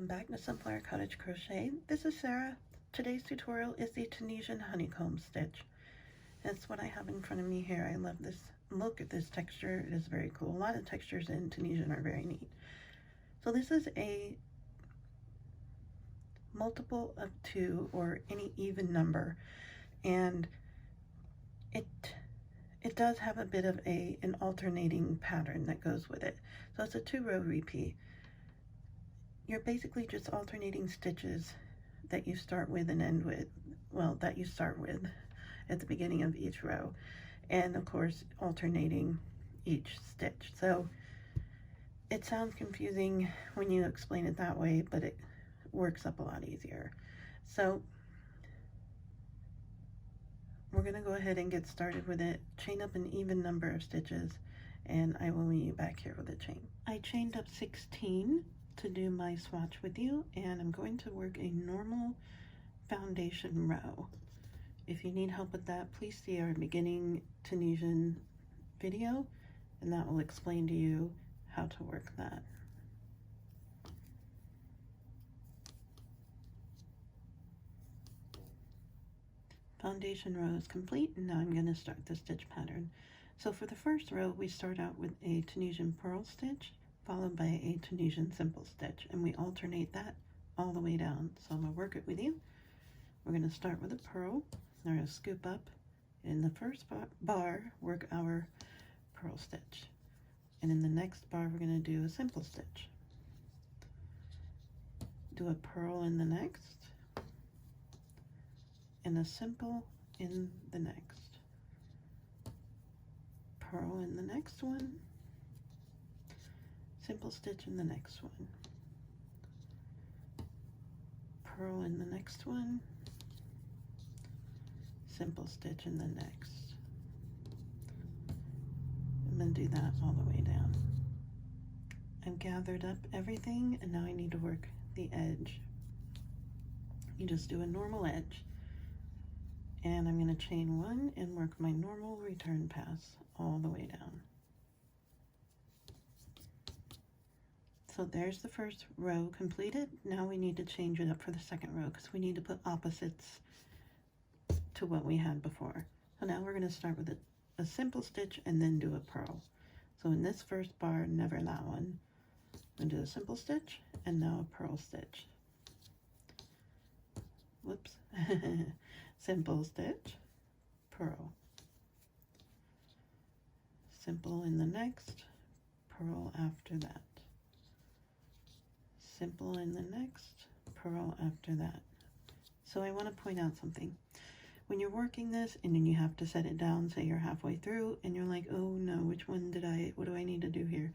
back to Simpler Cottage Crochet. This is Sarah. Today's tutorial is the Tunisian Honeycomb Stitch. That's what I have in front of me here. I love this. Look at this texture. It is very cool. A lot of textures in Tunisian are very neat. So this is a multiple of 2 or any even number, and it does have a bit of an alternating pattern that goes with it. So it's a 2-row repeat. You're basically just alternating stitches that you start with and end with, well, that you start with at the beginning of each row, and of course alternating each stitch. So it sounds confusing when you explain it that way, but it works up a lot easier. So we're going to go ahead and get started with it. Chain up an even number of stitches, and I will meet you back here with a chain. I chained up 16 to do my swatch with you, and I'm going to work a normal foundation row. If you need help with that, please see our beginning Tunisian video, and that will explain to you how to work that. Foundation row is complete, and now I'm going to start the stitch pattern. So for the first row, we start out with a Tunisian purl stitch followed by a Tunisian simple stitch, and we alternate that all the way down. So I'm going to work it with you. We're going to start with a purl. We're going to scoop up in the first bar, work our purl stitch, and in the next bar we're going to do a simple stitch, do a purl in the next, and a simple in the next, purl in the next one, simple stitch in the next one, purl in the next one, simple stitch in the next. I'm going to do that all the way down. I've gathered up everything, and now I need to work the edge. You just do a normal edge, and I'm going to chain 1 and work my normal return pass all the way down. So there's the first row completed. Now we need to change it up for the second row because we need to put opposites to what we had before. So now we're going to start with a simple stitch and then do a purl. So in this first bar, never that one. I'm going to do a simple stitch and now a purl stitch. Whoops. Simple stitch, purl. Simple in the next, purl after that. Simple in the next, purl after that. So I want to point out something. When you're working this and then you have to set it down, say you're halfway through and you're like, oh no, which one what do I need to do here?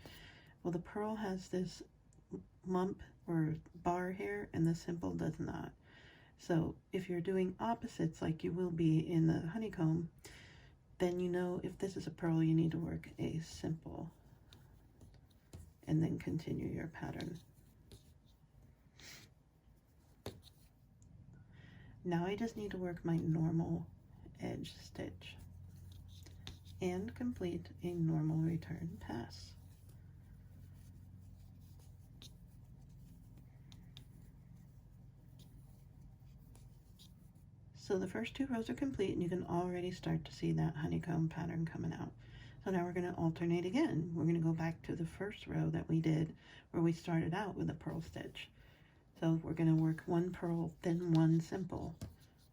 Well, the purl has this lump or bar here and the simple does not. So if you're doing opposites like you will be in the honeycomb, then you know if this is a purl, you need to work a simple and then continue your pattern. Now I just need to work my normal edge stitch and complete a normal return pass. So the first 2 rows are complete, and you can already start to see that honeycomb pattern coming out. So now we're going to alternate again. We're going to go back to the first row that we did where we started out with a purl stitch. So we're going to work 1 purl, then 1 simple.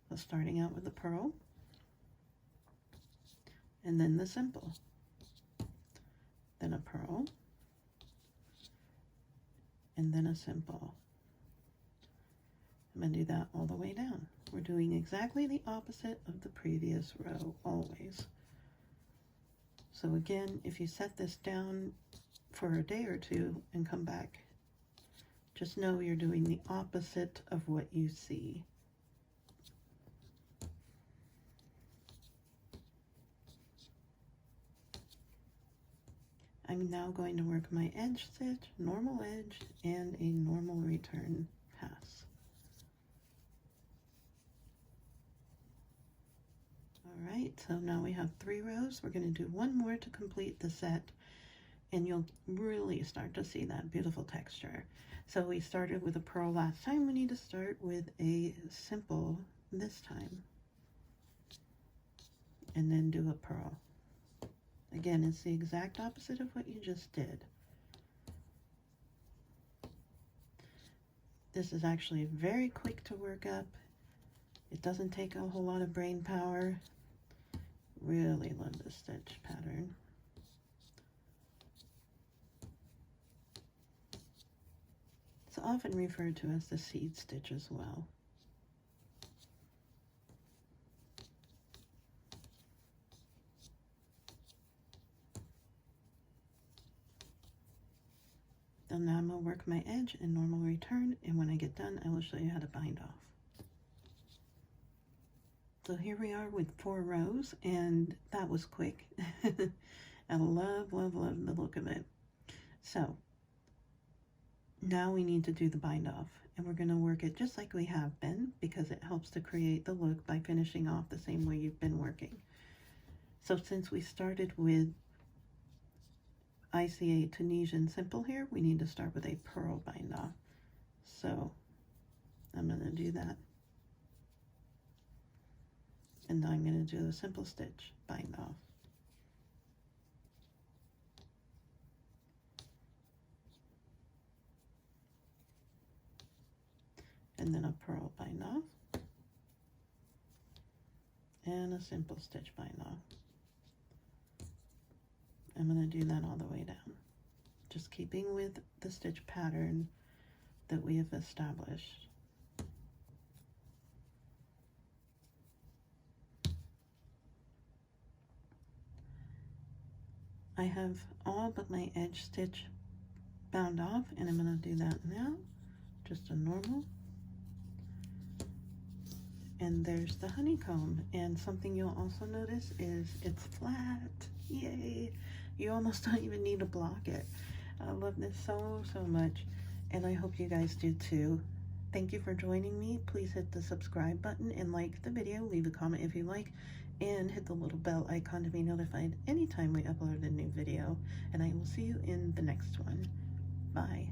So starting out with the purl, and then the simple, then a purl, and then a simple. I'm going to do that all the way down. We're doing exactly the opposite of the previous row, always. So again, if you set this down for a day or 2 and come back, just know you're doing the opposite of what you see. I'm now going to work my edge stitch, normal edge, and a normal return pass. All right, so now we have 3 rows. We're going to do 1 more to complete the set, and you'll really start to see that beautiful texture. So we started with a purl last time. We need to start with a simple this time, and then do a purl. Again, it's the exact opposite of what you just did. This is actually very quick to work up. It doesn't take a whole lot of brain power. Really love this stitch pattern. It's often referred to as the seed stitch as well. So now I'm going to work my edge in normal return, and when I get done, I will show you how to bind off. So here we are with 4 rows, and that was quick. I love, love, love the look of it. So now we need to do the bind off, and we're going to work it just like we have been, because it helps to create the look by finishing off the same way you've been working. So since we started with ICA Tunisian simple here, we need to start with a purl bind off. So I'm going to do that. And then I'm going to do a simple stitch bind off. And then a purl bind off. And a simple stitch bind off. I'm going to do that all the way down, just keeping with the stitch pattern that we have established. I have all but my edge stitch bound off, and I'm going to do that now, just a normal. And there's the honeycomb, and something you'll also notice is it's flat. Yay! You almost don't even need to block it. I love this so, so much, and I hope you guys do too. Thank you for joining me. Please hit the subscribe button and like the video. Leave a comment if you like, and hit the little bell icon to be notified anytime we upload a new video. And I will see you in the next one. Bye.